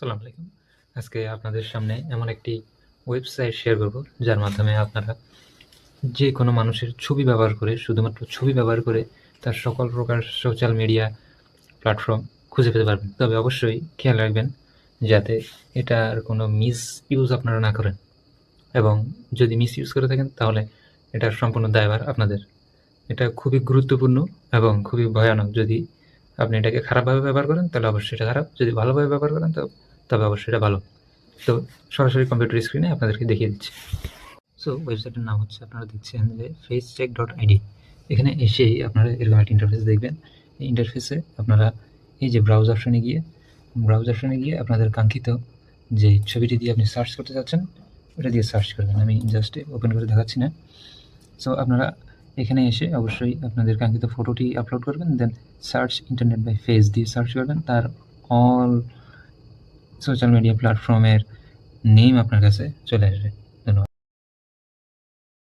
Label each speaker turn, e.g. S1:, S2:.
S1: আসসালামু আলাইকুম। আজকে আপনাদের সামনে এমন একটি ওয়েবসাইট শেয়ার করব, যার মাধ্যমে আপনারা যে কোনো মানুষের ছবি ব্যবহার করে, শুধুমাত্র ছবি ব্যবহার করে তার সকল প্রকার সোশ্যাল মিডিয়া প্ল্যাটফর্ম খুঁজে পেতে পারবেন। তবে অবশ্যই খেয়াল রাখবেন যাতে এটার কোনো মিসইউজ আপনারা না করেন, এবং যদি মিসইউজ করে থাকেন তাহলে এটার সম্পূর্ণ দায়ভার আপনাদের। এটা খুবই গুরুত্বপূর্ণ এবং খুবই ভয়ানক। যদি আপনি এটাকে খারাপভাবে ব্যবহার করেন তাহলে অবশ্যই এটা খারাপ, যদি ভালোভাবে ব্যবহার করেন তবে অবশ্যই এটা ভালো। তো সরাসরি কম্পিউটার স্ক্রিনে আপনাদেরকে দেখিয়ে দিচ্ছি। সো ওয়েবসাইটের নাম হচ্ছে, আপনারা দেখছেন যে facecheck.id। এখানে এসেই আপনারা এরকম একটা ইন্টারফেস দেখবেন। এই ইন্টারফেসে আপনারা এই যে ব্রাউজ অপশনে গিয়ে আপনাদের কাঙ্ক্ষিত যে ছবিটি দিয়ে আপনি সার্চ করতে চাচ্ছেন ওটা দিয়ে সার্চ করবেন। আমি জাস্ট ওপেন করে দেখাচ্ছি না। সো আপনারা এখানে এসে অবশ্যই আপনাদের কাঙ্ক্ষিত ফটোটি আপলোড করবেন, দেন সার্চ ইন্টারনেট বাই ফেস দিয়ে সার্চ করবেন। তার অল সোশ্যাল মিডিয়া প্ল্যাটফর্মের নেম আপনার কাছে চলে আসবে।